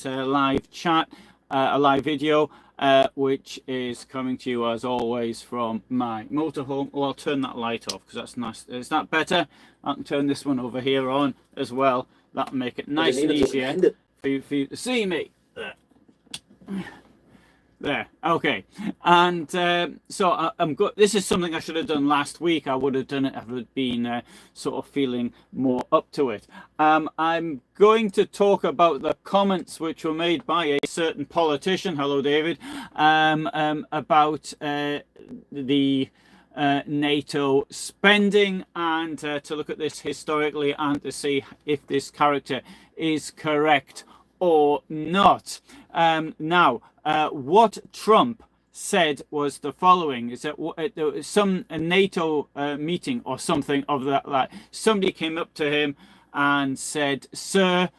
a live chat, a live video, which is coming to you as always from my motorhome. Oh, I'll turn that light off because that's nice. Is that better? I can turn this one over here on as well. That'll make it nice and easier for you to see me. There, okay, and so I'm good. This is something I should have done last week. I would have done it if I'd been sort of feeling more up to it. I'm going to talk about the comments which were made by a certain politician. Hello, David. About the NATO spending, and to look at this historically and to see if this character is correct or not. Now, what Trump said was the following: is that there was some NATO meeting or something of that, like somebody came up to him and said, "Sir,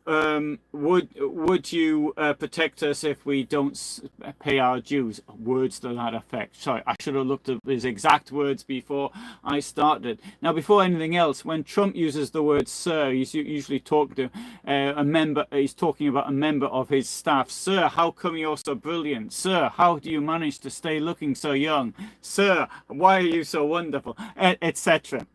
would you protect us if we don't pay our dues?" Words to that effect. Sorry, I should have looked at his exact words before I started. Now, before anything else, when Trump uses the word "sir," he's usually talking to a member. He's talking about a member of his staff. "Sir, how come you're so brilliant? Sir, how do you manage to stay looking so young? Sir, why are you so wonderful?" Etc.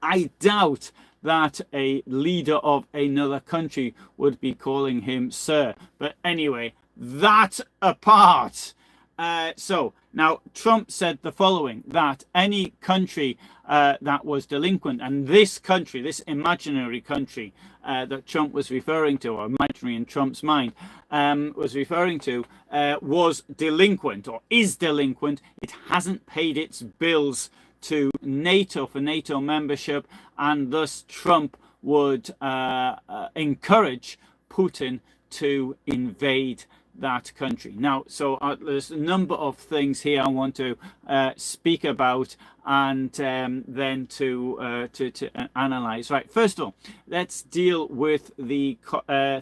I doubt that a leader of another country would be calling him sir. But anyway, that apart. So now Trump said the following, that any country that was delinquent, and this country, this imaginary country that Trump was referring to, or imaginary in Trump's mind, was referring to, was delinquent or is delinquent. It hasn't paid its bills to NATO for NATO membership, and thus Trump would encourage Putin to invade that country. Now, so there's a number of things here I want to speak about, and then to analyze. Right, first of all, let's deal with the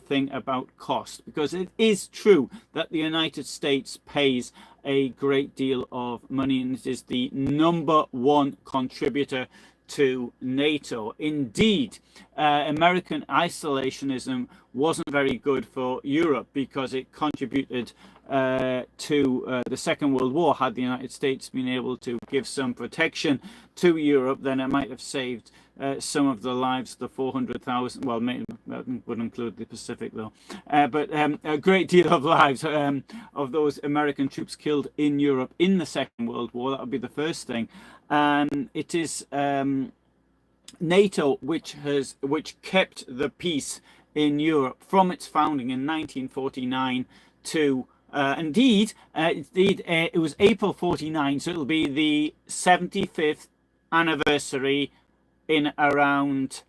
thing about cost, because it is true that the United States pays a great deal of money, and it is the #1 contributor to NATO. Indeed, American isolationism wasn't very good for Europe because it contributed to the Second World War. Had the United States been able to give some protection to Europe, then it might have saved some of the lives of the 400,000, well, would include the Pacific though, but a great deal of lives of those American troops killed in Europe in the Second World War. That would be the first thing. It is NATO which kept the peace in Europe from its founding in 1949 to indeed it was April 49, so it'll be the 75th anniversary in around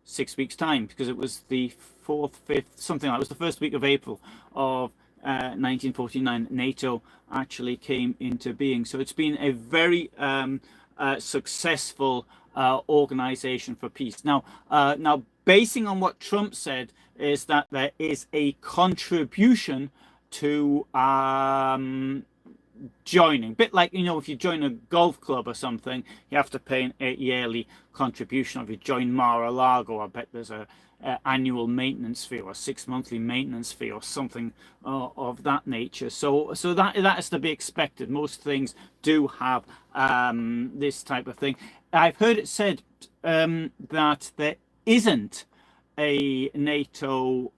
6 weeks time, because it was the 4th, 5th, something like that. It was the first week of April of 1949 NATO actually came into being. So it's been a very successful organization for peace. Now basing on what Trump said, is that there is a contribution to joining, bit like, you know, if you join a golf club or something, you have to pay a yearly contribution. If you join Mar-a-Lago, I bet there's a annual maintenance fee or a 6 monthly maintenance fee or something of that nature. So that is to be expected. Most things do have this type of thing. I've heard it said that there isn't a NATO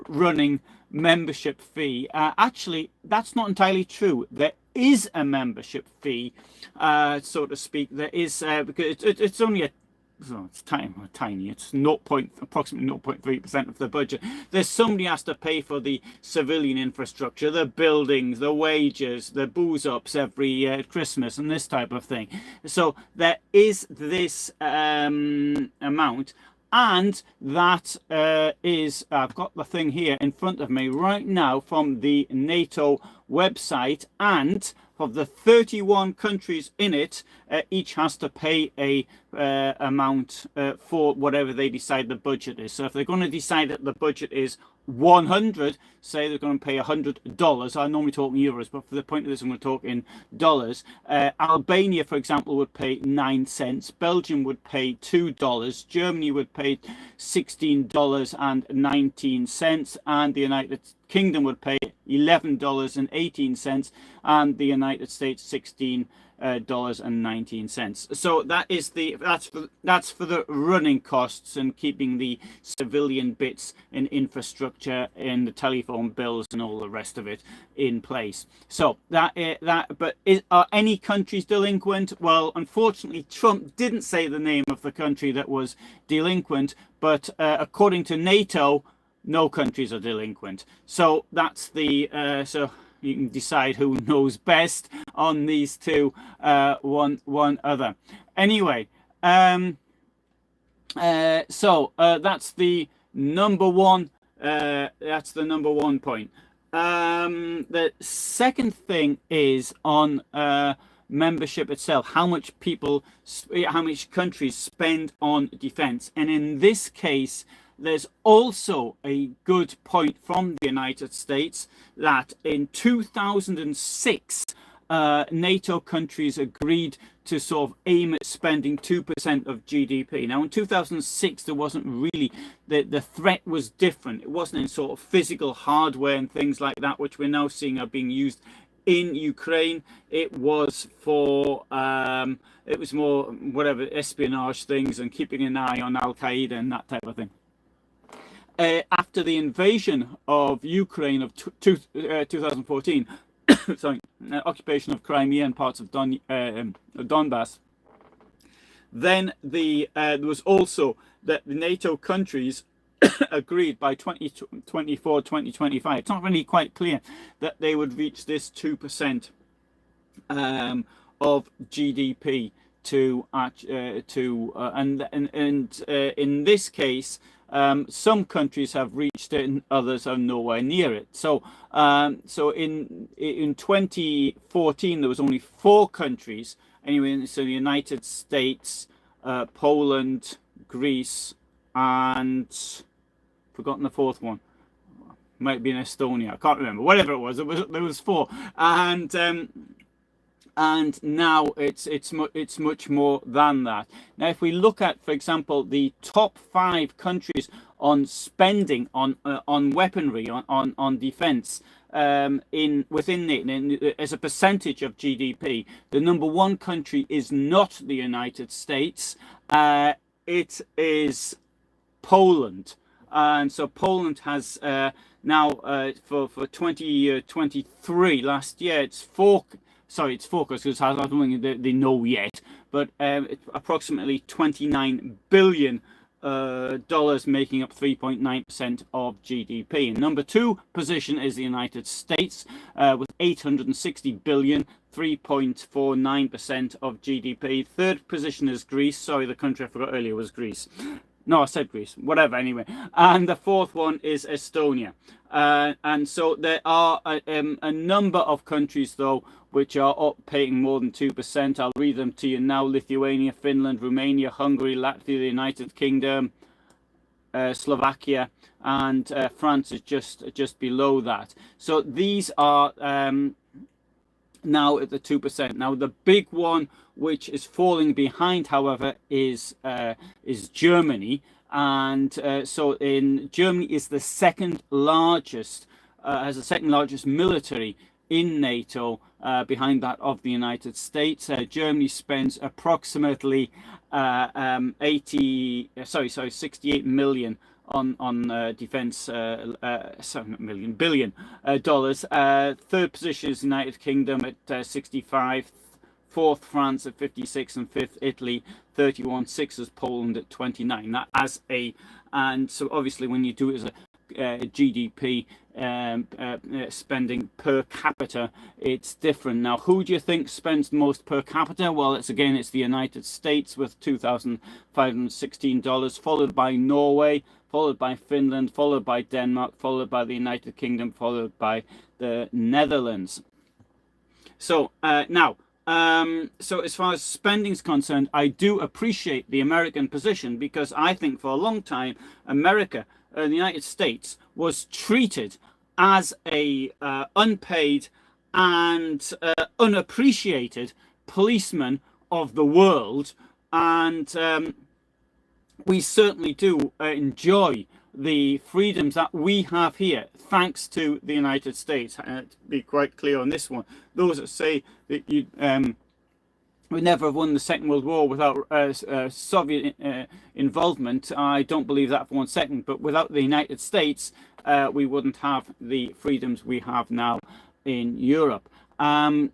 running membership fee. Actually, that's not entirely true. There is a membership fee, so to speak. There is because it's only it's tiny. It's approximately 0.3% of the budget. There's somebody has to pay for the civilian infrastructure, the buildings, the wages, the booze ups every Christmas, and this type of thing. So there is this amount. And that is, I've got the thing here in front of me right now from the NATO website, and of the 31 countries in it, each has to pay a amount for whatever they decide the budget is. So if they're going to decide that the budget is 100, say they're going to pay $100. I normally talk in euros, but for the point of this, I'm going to talk in dollars. Albania, for example, would pay 9 cents. Belgium would pay $2. Germany would pay $16.19, and the United Kingdom would pay $11.18, and the United States $16.19. So that's for the running costs and keeping the civilian bits in infrastructure and the telephone bills and all the rest of it in place. So are any countries delinquent? Well, unfortunately, Trump didn't say the name of the country that was delinquent, but according to NATO, no countries are delinquent. So that's the so you can decide who knows best on these two, one other. Anyway, so that's the number one. That's the number 1 point. The second thing is on membership itself. How much countries spend on defense, and in this case, there's also a good point from the United States that in 2006, NATO countries agreed to sort of aim at spending 2% of GDP. Now, in 2006, there wasn't really, the threat was different. It wasn't in sort of physical hardware and things like that, which we're now seeing are being used in Ukraine. It was for, it was more whatever, espionage things and keeping an eye on Al-Qaeda and that type of thing. After the invasion of Ukraine of 2014, sorry, occupation of Crimea and parts of Donbass, then there was also that the NATO countries agreed by 2024, 2025. It's not really quite clear that they would reach this 2% of GDP in this case. Some countries have reached it and others are nowhere near it. So in 2014, there was only 4 countries. Anyway, so the United States, Poland, Greece, and forgotten the 4th one. Might be in Estonia. I can't remember. Whatever it was, there was 4. And now it's much more than that. Now, if we look at, for example, the top 5 countries on spending on weaponry, on defense, within NATO as a percentage of GDP, the number 1 country is not the United States. It is Poland, and so Poland has now for 2023 last year, it's 4. Sorry, it's focused because I don't think they know yet, but it's approximately $29 billion, making up 3.9% of GDP. And number 2 position is the United States with $860 billion, 3.49% of GDP. 3rd position is Greece. Sorry, the country I forgot earlier was Greece. No, I said Greece. Whatever, anyway. And the 4th one is Estonia. And so there are a number of countries, though, which are paying more than 2%. I'll read them to you now. Lithuania, Finland, Romania, Hungary, Latvia, the United Kingdom, Slovakia, and France is just below that. So these are now at the 2%. Now the big one, which is falling behind, however, is Germany. And so in Germany is the second largest, has the second largest military in NATO, behind that of the United States. Germany spends approximately 68 million on defense, billion dollars. 3rd position is United Kingdom at 65. 4th France at 56, and 5th Italy 31. 6th is Poland at 29. That and so obviously when you do it as a GDP spending per capita, it's different. Now, who do you think spends the most per capita? Well, it's the United States with $2,516, followed by Norway, followed by Finland, followed by Denmark, followed by the United Kingdom, followed by the Netherlands. So now, so as far as spending is concerned, I do appreciate the American position, because I think for a long time, America, the United States, was treated as a unpaid and unappreciated policeman of the world. And we certainly do enjoy the freedoms that we have here, thanks to the United States. To be quite clear on this one, those that say that you would never have won the Second World War without Soviet involvement, I don't believe that for one second. But without the United States, we wouldn't have the freedoms we have now in Europe. It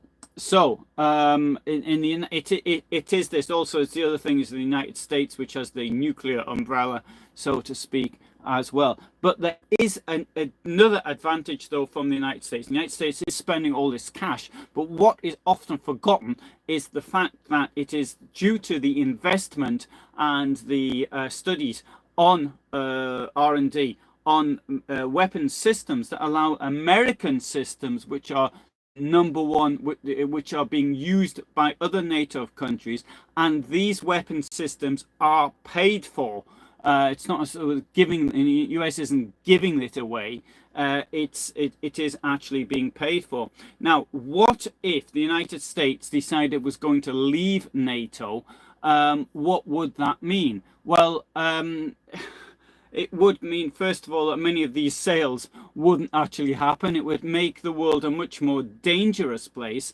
is this also. It's the other thing is the United States, which has the nuclear umbrella, so to speak, as well. But there is another advantage, though, from the United States. The United States is spending all this cash, but what is often forgotten is the fact that it is due to the investment and the studies on R&D on weapons systems that allow American systems, which are number one, which are being used by other NATO countries, and these weapon systems are paid for. It's not sort of giving. The US isn't giving it away. It is actually being paid for. Now, what if the United States decided it was going to leave NATO? What would that mean? Well, it would mean, first of all, that many of these sales wouldn't actually happen. It would make the world a much more dangerous place.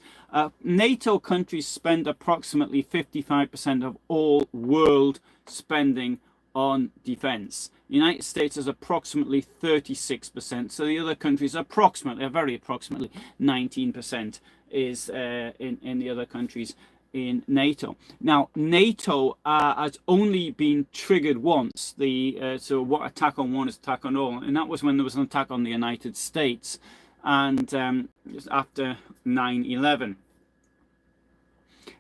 NATO countries spend approximately 55% of all world spending on defense. The United States is approximately 36%. So the other countries approximately, very approximately 19% is in the other countries in NATO. Now, NATO has only been triggered once. So what attack on one is attack on all, and that was when there was an attack on the United States, and just after 9/11.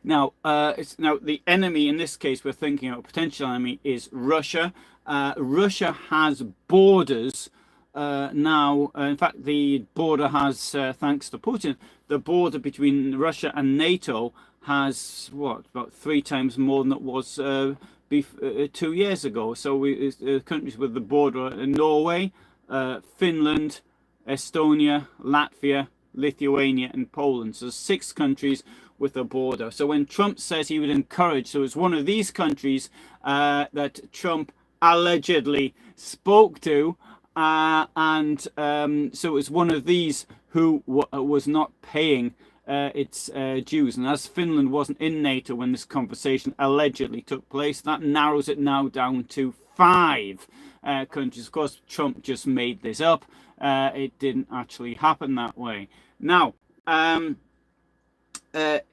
Now, now the enemy in this case we're thinking of, a potential enemy, is Russia. Russia has borders now. In fact, the border has, thanks to Putin, the border between Russia and NATO has about 3 times more than it was 2 years ago. So countries with the border are Norway, Finland, Estonia, Latvia, Lithuania, and Poland. So 6 countries with a border. So when Trump says he would encourage, so it's one of these countries that Trump allegedly spoke to, and so it's one of these who was not paying its dues. And as Finland wasn't in NATO when this conversation allegedly took place, that narrows it now down to 5 countries. Of course, Trump just made this up. It didn't actually happen that way. Now, the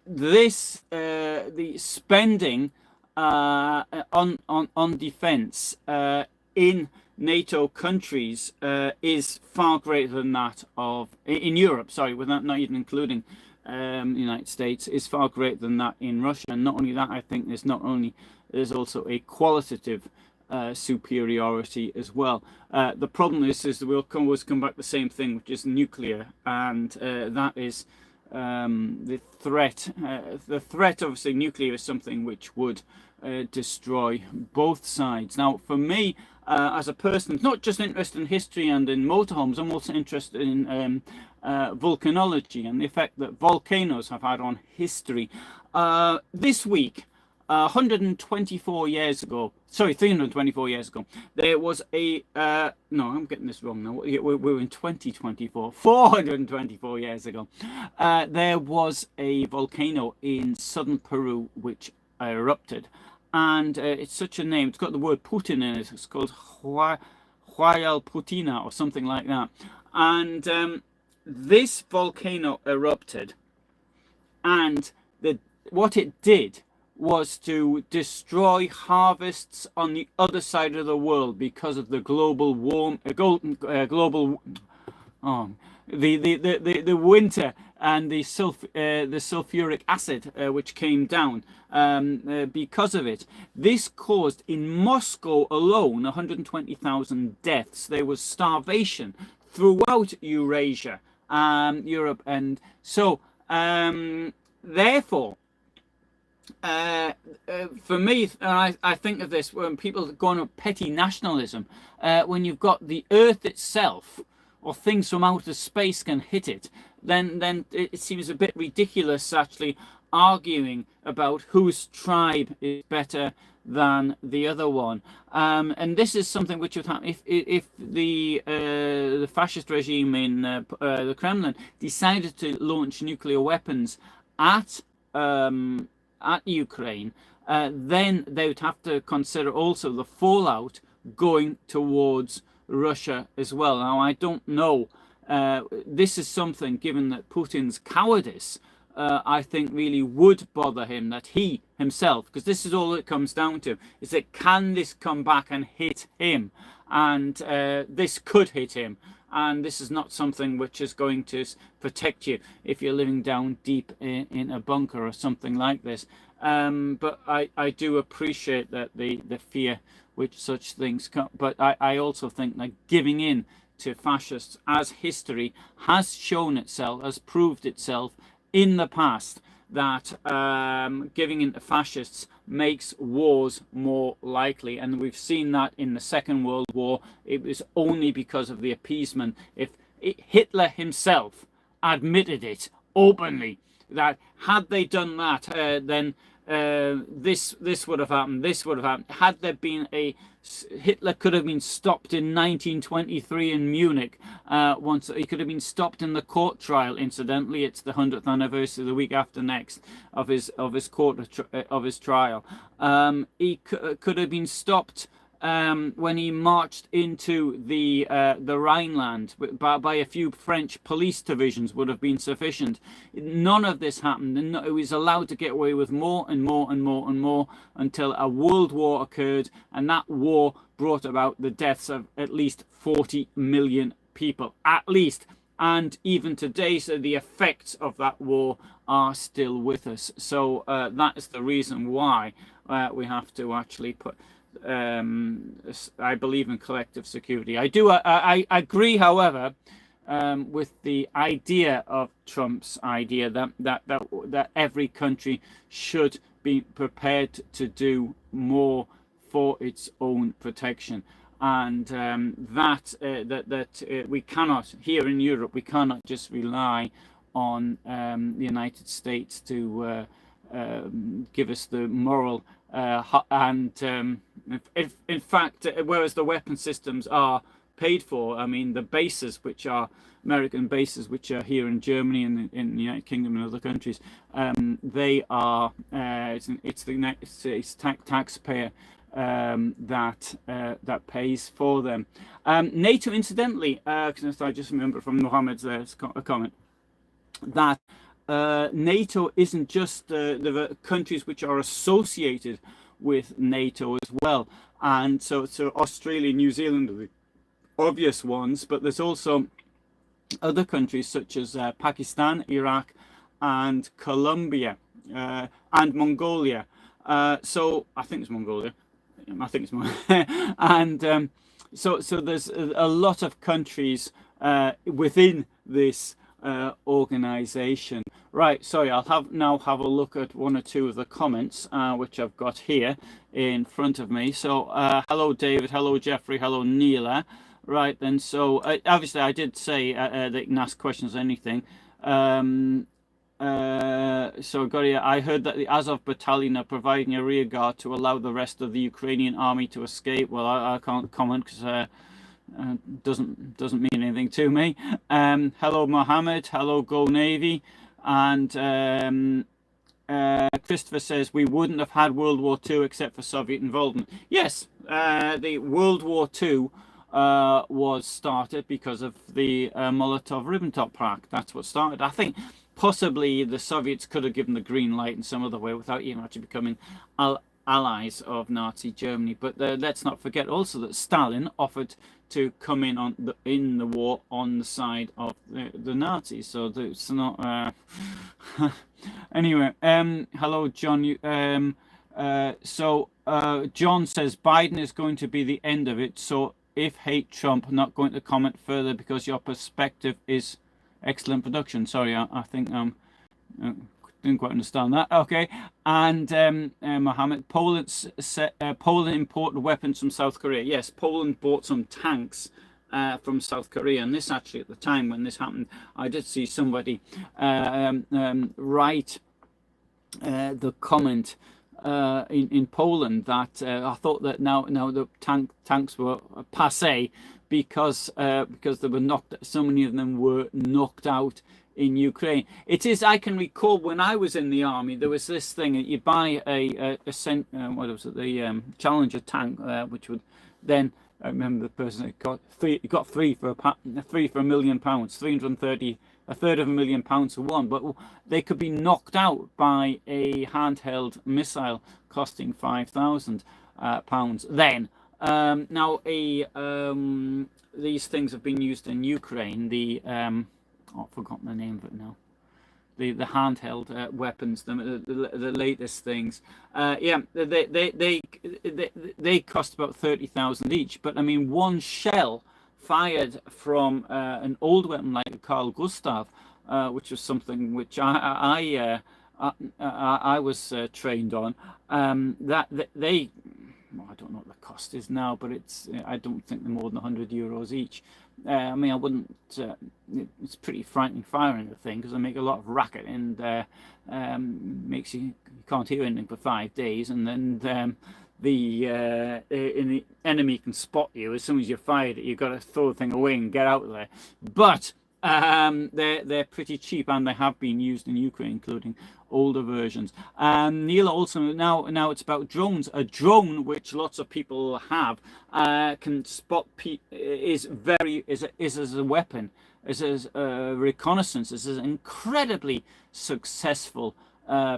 spending on defense in NATO countries is far greater than that of in Europe. Sorry, without not even including the United States, is far greater than that in Russia. And not only that, I think there's also a qualitative superiority as well. The problem is that we'll always come back to the same thing, which is nuclear, and that is the threat. The threat, obviously, nuclear is something which would destroy both sides. Now, for me, as a person not just interested in history and in motorhomes, I'm also interested in volcanology and the effect that volcanoes have had on history. This week, 324 years ago, there was a no, I'm getting this wrong now. We're in 2024. 424 years ago, there was a volcano in southern Peru which erupted, and it's such a name. It's got the word Putin in it. It's called Huayllputina or something like that. And this volcano erupted, and what it did was to destroy harvests on the other side of the world because of the global the winter and the sulfuric acid which came down because of it. This caused in Moscow alone 120,000 deaths. There was starvation throughout Eurasia, Europe, and so Therefore, for me, I think of this when people go on petty nationalism, when you've got the Earth itself or things from outer space can hit it, then it seems a bit ridiculous actually arguing about whose tribe is better than the other one. And this is something which would happen if the fascist regime in the Kremlin decided to launch nuclear weapons at Ukraine, then they would have to consider also the fallout going towards Russia as well. Now, I don't know. This is something, given that Putin's cowardice, I think really would bother him, that he himself, because this is all it comes down to, is that can this come back and hit him? And this could hit him. And this is not something which is going to protect you if you're living down deep in a bunker or something like this. But I do appreciate that the fear which such things come. But I also think that giving in to fascists, as history has shown itself, has proved itself in the past, that giving in to fascists makes wars more likely. And we've seen that in the Second World War. It was only because of the appeasement. If Hitler himself admitted it openly, that had they done that, then this would have happened, this would have happened. Had there been Hitler could have been stopped in 1923 in Munich. Once he could have been stopped in the court trial. Incidentally, it's the 100th anniversary, the week after next, of his trial. He could have been stopped when he marched into the Rhineland by a few French police divisions would have been sufficient. None of this happened, and he was allowed to get away with more and more and more and more until a world war occurred, and that war brought about the deaths of at least 40 million people, at least. And even today, so the effects of that war are still with us. So that is the reason why we have to actually put. I believe in collective security. I agree, however, with the idea of Trump's idea that every country should be prepared to do more for its own protection, and that we cannot, here in Europe, we cannot just rely on the United States to give us the moral and in fact, whereas the weapon systems are paid for, I mean, the bases, which are American bases, which are here in Germany and in the United Kingdom and other countries, they are it's taxpayer that pays for them. NATO, incidentally, because I just remember from Mohammed's comment that NATO isn't just the countries which are associated with NATO as well, and so Australia, New Zealand are the obvious ones, but there's also other countries such as Pakistan, Iraq, and Colombia, and Mongolia. So I think it's Mongolia. I think it's Mongolia. And so there's a lot of countries within this organization. Right, sorry, I'll now have a look at one or two of the comments which I've got here in front of me. So hello David, hello Jeffrey, hello Neela. Right then, so obviously I did say that you can ask questions or anything. So got here, I heard that the Azov battalion are providing a rear guard to allow the rest of the Ukrainian army to escape. Well, I can't comment because doesn't mean anything to me. Hello Mohammed, hello Go Navy. And Christopher says we wouldn't have had World War II except for Soviet involvement. Yes, the World War II was started because of the Molotov-Ribbentrop Pact. That's what started. I think possibly the Soviets could have given the green light in some other way without even actually becoming allies of Nazi Germany. But let's not forget also that Stalin offered to come in in the war on the side of the Nazis. So it's not. Anyway, hello John. John says Biden is going to be the end of it. So if hate Trump, not going to comment further because your perspective is excellent production. Sorry, I think I'm Didn't quite understand that. Okay, and Mohammed, Poland imported weapons from South Korea. Yes, Poland bought some tanks from South Korea, and this actually at the time when this happened, I did see somebody write the comment in Poland that I thought that now the tanks were passé because they were so many of them were knocked out in Ukraine. It is. I can recall when I was in the army, there was this thing that you buy what was it, the Challenger tank, which would then. I remember the person that got three for £1 million, 330, a third of £1 million for one, but they could be knocked out by a handheld missile costing £5,000 then. Now these things have been used in Ukraine. I've forgotten the name of it now. The handheld weapons, the latest things. Yeah, they cost about 30,000 each. But I mean, one shell fired from an old weapon like a Carl Gustav, which was something which I was trained on. Well, I don't know what the cost is now, but I don't think they're more than €100 each. I mean, I wouldn't. It's pretty frightening firing the thing because they make a lot of racket and makes you can't hear anything for 5 days, and then the enemy can spot you as soon as you fired it. You've got to throw the thing away and get out of there. But they're pretty cheap, and they have been used in Ukraine, including older versions. Neil also now it's about drones. A drone, which lots of people have, can spot is as a weapon, is as a reconnaissance. Is an incredibly successful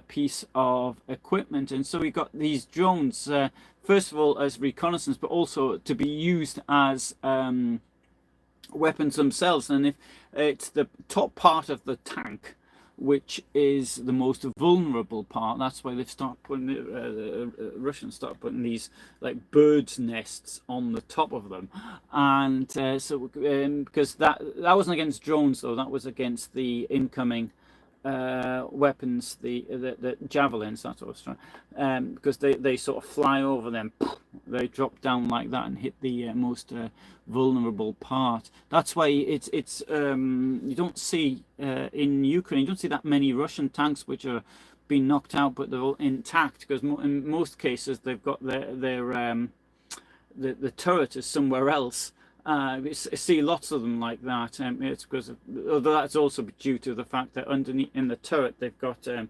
piece of equipment, and so we got these drones first of all as reconnaissance, but also to be used as weapons themselves. And if it's the top part of the tank which is the most vulnerable part, that's why they've started putting Russians start putting these like birds' nests on the top of them, and because that wasn't against drones though, that was against the incoming weapons, the javelins. That's what I was trying, because they sort of fly over them, they drop down like that and hit the most vulnerable part. That's why it's you don't see in Ukraine, you don't see that many Russian tanks which are being knocked out, but they're all intact, because in most cases they've got the turret is somewhere else. I see lots of them like that. It's because although that's also due to the fact that underneath in the turret they've got the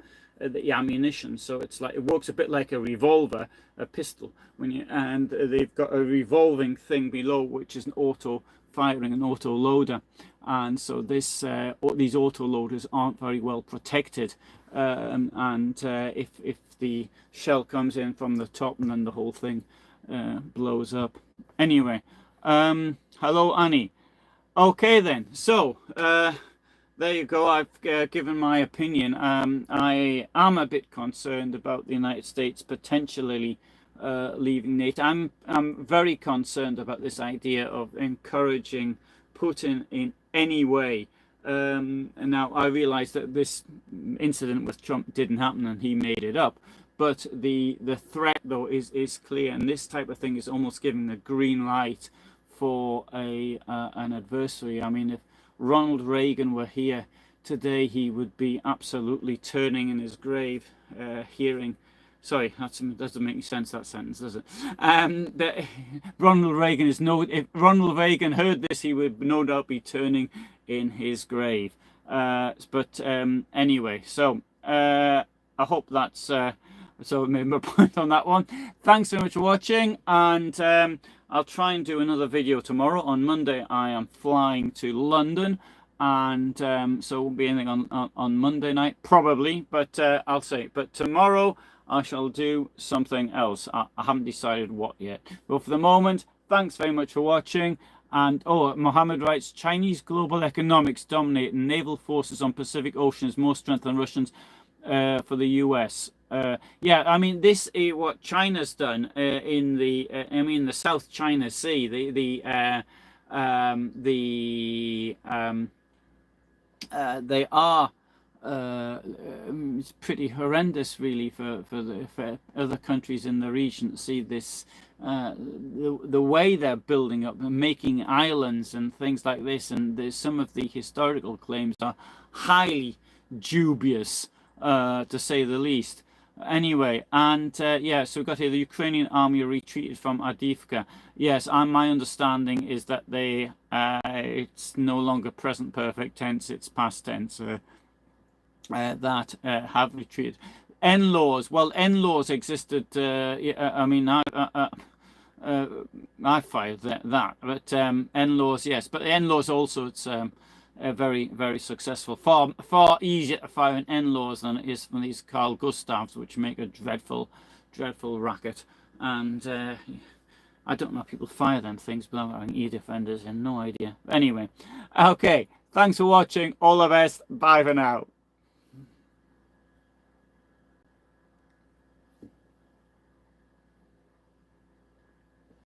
ammunition, so it's like it works a bit like a revolver, a pistol, and they've got a revolving thing below which is an auto firing, an auto loader, and so these auto loaders aren't very well protected, and if the shell comes in from the top, and then the whole thing blows up. Anyway. Hello, Annie. Okay then, so there you go. I've given my opinion. I am a bit concerned about the United States potentially leaving NATO. I'm very concerned about this idea of encouraging Putin in any way. And now I realize that this incident with Trump didn't happen and he made it up, but the threat though is clear, and this type of thing is almost giving a green light for an adversary. I mean, if Ronald Reagan were here today, he would be absolutely turning in his grave, hearing. Sorry, that doesn't make any sense, that sentence, does it? But Ronald Reagan if Ronald Reagan heard this, he would no doubt be turning in his grave. But anyway, so I hope that's so I made my point on that one. Thanks so much for watching, and I'll try and do another video tomorrow. On Monday I am flying to London, and so it won't be anything on Monday night probably, but I'll say. But tomorrow I shall do something else. I haven't decided what yet, but for the moment, thanks very much for watching. And Mohammed writes, Chinese global economics dominate, and naval forces on Pacific Ocean is more strength than Russians for the US. Yeah, I mean, this is what China's done in the South China Sea. They are it's pretty horrendous, really, for other countries in the region to see this, the way they're building up and making islands and things like this. And there's some of the historical claims are highly dubious, to say the least. Anyway, and yeah, so we've got here the Ukrainian army retreated from Avdiivka. Yes, and my understanding is that it's no longer present perfect tense, it's past tense. That have retreated. N-laws. Well, N-laws existed. I mean, I fired that, but N-laws, yes. But N-laws also, it's very, very successful. Far easier to fire an N-laws than it is from these Carl Gustavs, which make a dreadful, dreadful racket. And I don't know how people fire them things without having ear defenders. I have no idea. Anyway, okay. Thanks for watching. All the best. Bye for now.